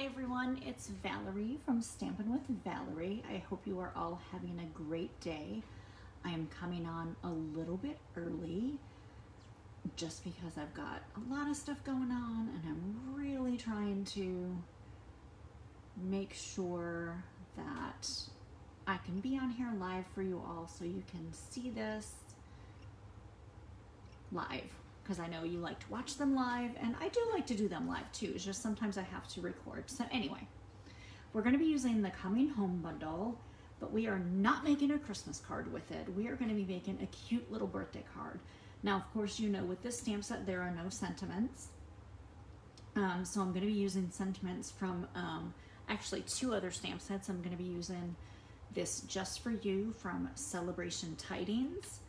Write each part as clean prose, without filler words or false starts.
Hi everyone, it's Valerie from Stampin' with Valerie. I hope you are all having a great day. I am coming on a little bit early just because I've got a lot of stuff going on and I'm really trying to make sure that I can be on here live for you all so you can see this live, because I know you like to watch them live, and I do like to do them live too. It's just sometimes I have to record. So anyway, we're going to be using the Coming Home bundle, but we are not making a Christmas card with it. We are going to be making a cute little birthday card. Now, of course, you know with this stamp set there are no sentiments. So I'm going to be using sentiments from actually two other stamp sets. I'm going to be using this Just For You from Celebration Tidings.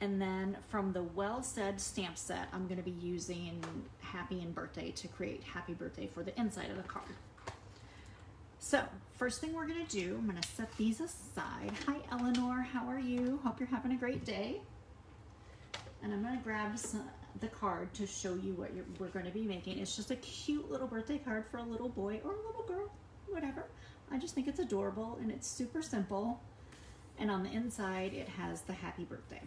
And then from the Well Said stamp set, I'm going to be using Happy and Birthday to create Happy Birthday for the inside of the card. So first thing we're going to do, I'm going to set these aside. Hi Eleanor, how are you? Hope you're having a great day. And I'm going to grab the card to show you what we're going to be making. It's just a cute little birthday card for a little boy or a little girl, whatever. I just think it's adorable and it's super simple. And on the inside, it has the Happy Birthday.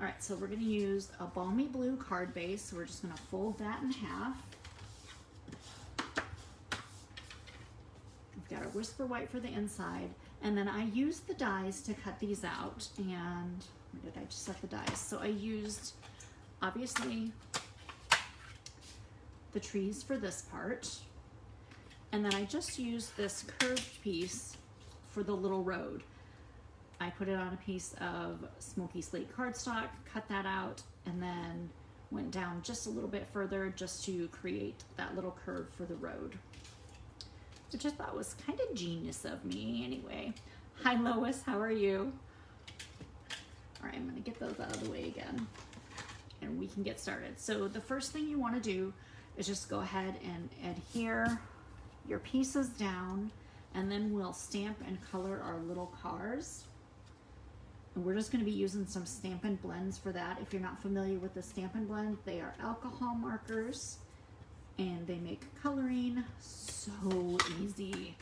All right, so we're going to use a balmy blue card base. So we're just going to fold that in half. We've got a Whisper White for the inside. And then I used the dies to cut these out. And where did I just set the dies? So I used, obviously, the trees for this part. And then I just used this curved piece for the little road. I put it on a piece of smoky slate cardstock, cut that out, and then went down just a little bit further just to create that little curve for the road, which I thought was kind of genius of me anyway. Hi Lois, how are you? All right, I'm gonna get those out of the way again and we can get started. So the first thing you wanna do is just go ahead and adhere your pieces down, and then we'll stamp and color our little cars. And we're just going to be using some Stampin' Blends for that. If you're not familiar with the Stampin' Blend, they are alcohol markers and they make coloring so easy,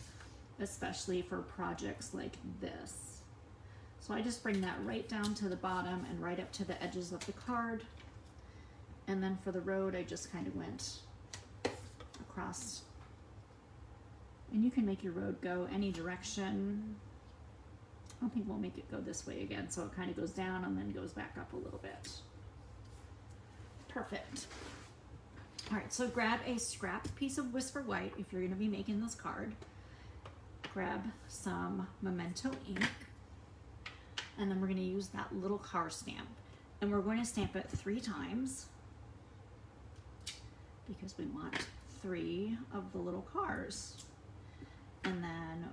especially for projects like this. So I just bring that right down to the bottom and right up to the edges of the card. And then for the road, I just kind of went across. And you can make your road go any direction. I don't think we'll make it go this way again, so it kind of goes down and then goes back up a little bit. Perfect. All right, so grab a scrap piece of Whisper White if you're going to be making this card. Grab some Memento ink, and then we're going to use that little car stamp. And we're going to stamp it 3 times because we want 3 of the little cars. And then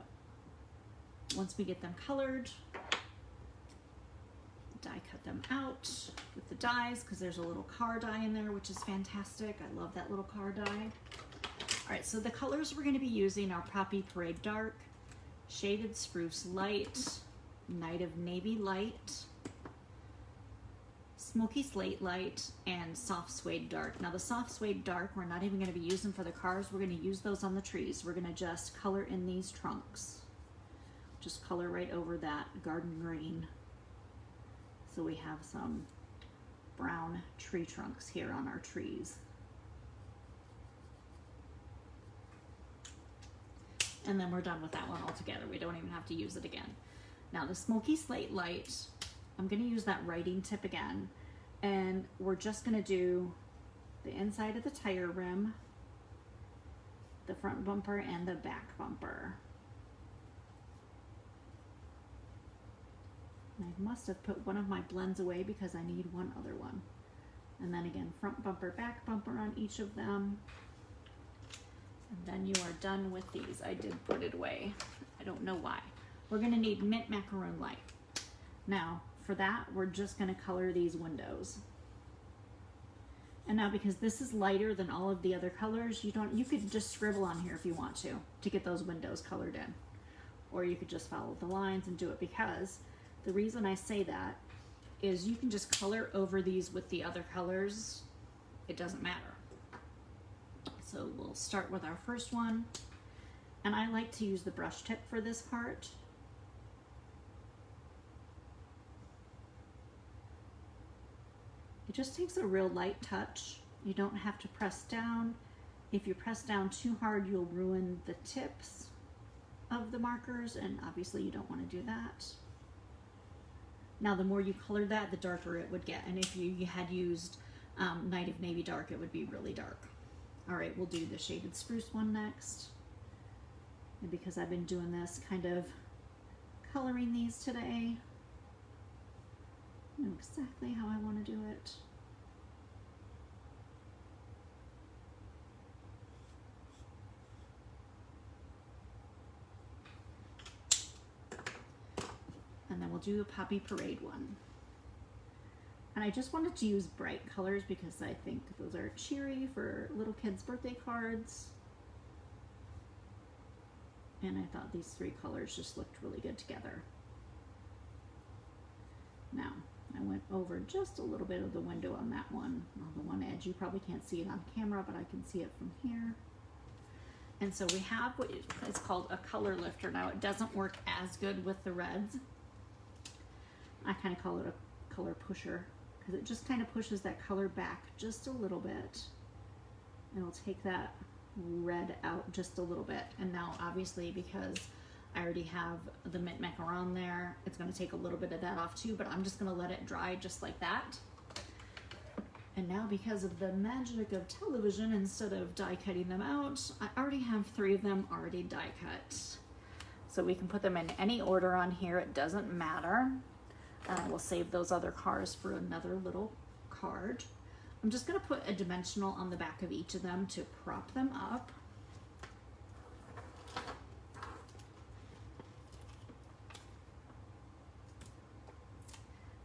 once we get them colored, die cut them out with the dies because there's a little car die in there, which is fantastic. I love that little car die. All right, so the colors we're going to be using are Poppy Parade Dark, Shaded Spruce Light, Night of Navy Light, Smoky Slate Light, and Soft Suede Dark. Now the Soft Suede Dark, we're not even going to be using for the cars. We're going to use those on the trees. We're going to just color in these trunks. Just color right over that garden green. So we have some brown tree trunks here on our trees. And then we're done with that one altogether. We don't even have to use it again. Now the Smoky Slate Light, I'm going to use that writing tip again. And we're just going to do the inside of the tire rim, the front bumper, and the back bumper. I must have put one of my blends away because I need one other one. And then again, front bumper, back bumper on each of them. And then you are done with these. I did put it away. I don't know why. We're going to need Mint Macaroon Light. Now, for that, we're just going to color these windows. And now because this is lighter than all of the other colors, you could just scribble on here if you want to get those windows colored in. Or you could just follow the lines and do it, because the reason I say that is you can just color over these with the other colors. It doesn't matter. So we'll start with our first one. And I like to use the brush tip for this part. It just takes a real light touch. You don't have to press down. If you press down too hard, you'll ruin the tips of the markers, and obviously you don't want to do that. Now, the more you colored that, the darker it would get. And if you had used Night of Navy Dark, it would be really dark. All right, we'll do the Shaded Spruce one next. And because I've been doing this, kind of coloring these today, I know exactly how I want to do it. And then we'll do a Poppy Parade one. And I just wanted to use bright colors because I think those are cheery for little kids' birthday cards. And I thought these three colors just looked really good together. Now, I went over just a little bit of the window on that one, on the one edge. You probably can't see it on camera, but I can see it from here. And so we have what is called a color lifter. Now, it doesn't work as good with the reds. I kind of call it a color pusher because it just kind of pushes that color back just a little bit. And it'll take that red out just a little bit. And now obviously because I already have the mint macaron there, it's going to take a little bit of that off too, but I'm just going to let it dry just like that. And now because of the magic of television, instead of die cutting them out, I already have 3 of them already die cut. So we can put them in any order on here, it doesn't matter. We'll save those other cars for another little card. I'm just going to put a dimensional on the back of each of them to prop them up.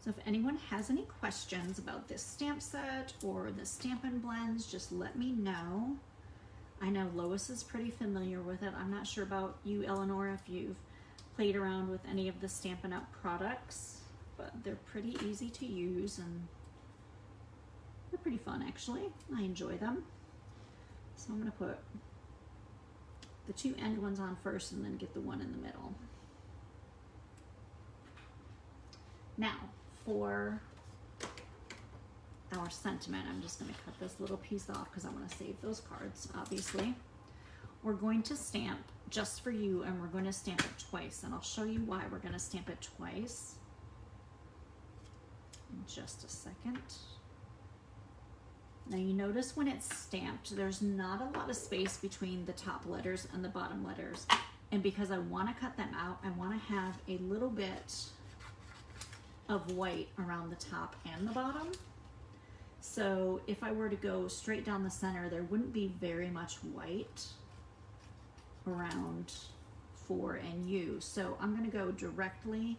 So if anyone has any questions about this stamp set or the Stampin' Blends, just let me know. I know Lois is pretty familiar with it. I'm not sure about you, Eleanor, if you've played around with any of the Stampin' Up! Products, but they're pretty easy to use and they're pretty fun actually. I enjoy them. So I'm going to put the 2 end ones on first and then get the one in the middle. Now, for our sentiment, I'm just going to cut this little piece off because I want to save those cards, obviously. We're going to stamp just for you, and we're going to stamp it twice, and I'll show you why we're going to stamp it twice in just a second. Now you notice when it's stamped, there's not a lot of space between the top letters and the bottom letters. And because I want to cut them out, I want to have a little bit of white around the top and the bottom. So if I were to go straight down the center, there wouldn't be very much white around for and U. So I'm going to go directly,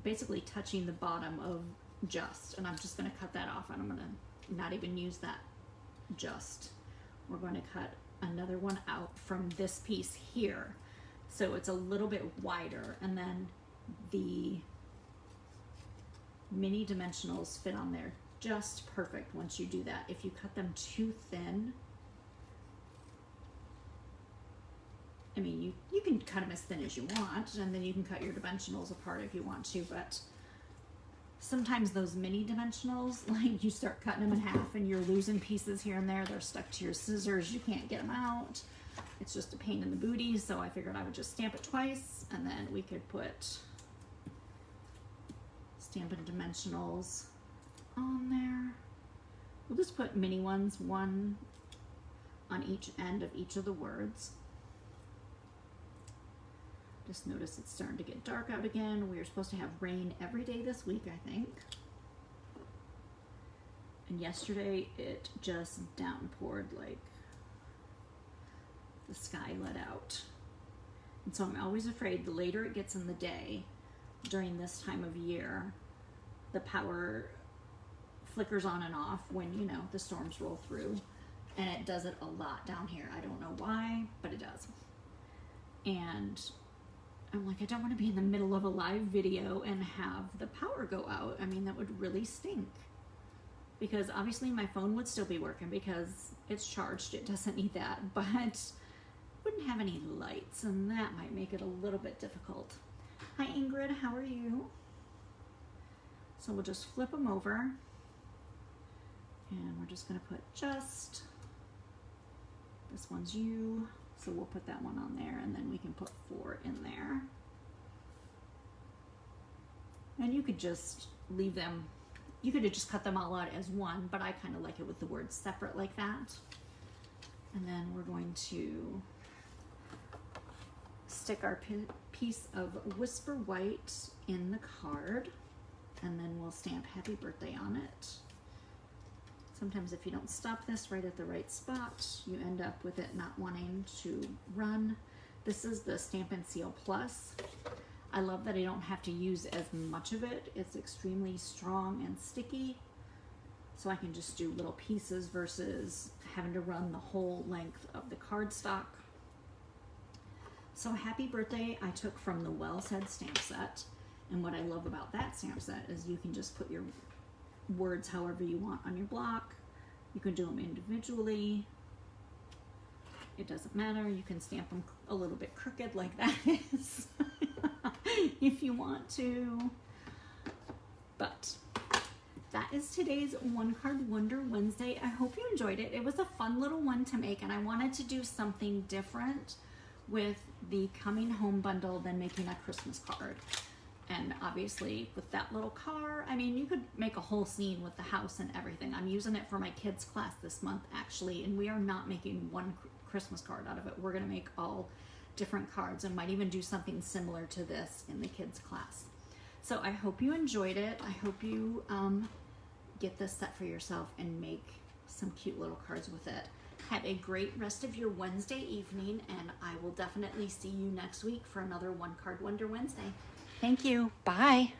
basically touching the bottom of just, and I'm just going to cut that off, and I'm going to not even use that just. We're going to cut another one out from this piece here. So it's a little bit wider, and then the mini dimensionals fit on there just perfect once you do that. If you cut them too thin, I mean, you can cut them as thin as you want, and then you can cut your dimensionals apart if you want to, but sometimes those mini dimensionals, like you start cutting them in half and you're losing pieces here and there. They're stuck to your scissors. You can't get them out. It's just a pain in the booty. So I figured I would just stamp it twice, and then we could put Stampin' Dimensionals on there. We'll just put mini ones, one on each end of each of the words. Just notice it's starting to get dark out again. We are supposed to have rain every day this week, I think. And yesterday it just downpoured, like the sky let out. And so I'm always afraid the later it gets in the day during this time of year, the power flickers on and off when, you know, the storms roll through. And it does it a lot down here. I don't know why, but it does. And I'm like, I don't want to be in the middle of a live video and have the power go out. I mean, that would really stink. because obviously my phone would still be working because it's charged. It doesn't need that, but wouldn't have any lights, and that might make it a little bit difficult. Hi Ingrid, how are you? So we'll just flip them over, and we're just going to put just, this one's you, so we'll put that one on there, and then we can put 4 in there. And you could just leave them, you could have just cut them all out as one, but I kind of like it with the words separate like that. And then we're going to stick our piece of Whisper White in the card, and then we'll stamp Happy Birthday on it. Sometimes if you don't stop this right at the right spot, you end up with it not wanting to run. This is the Stampin' Seal Plus. I love that I don't have to use as much of it. It's extremely strong and sticky, so I can just do little pieces versus having to run the whole length of the cardstock. So Happy Birthday I took from the Well Said stamp set, and what I love about that stamp set is you can just put your words however you want on your block. You can do them individually. It doesn't matter. You can stamp them a little bit crooked like that is if you want to. But that is today's One Card Wonder Wednesday. I hope you enjoyed it. It was a fun little one to make, and I wanted to do something different with the coming home bundle than making a Christmas card. And obviously with that little car, I mean, you could make a whole scene with the house and everything. I'm using it for my kids' class this month actually, and we are not making one Christmas card out of it. We're gonna make all different cards and might even do something similar to this in the kids' class. So I hope you enjoyed it. I hope you get this set for yourself and make some cute little cards with it. Have a great rest of your Wednesday evening, and I will definitely see you next week for another One Card Wonder Wednesday. Thank you. Bye.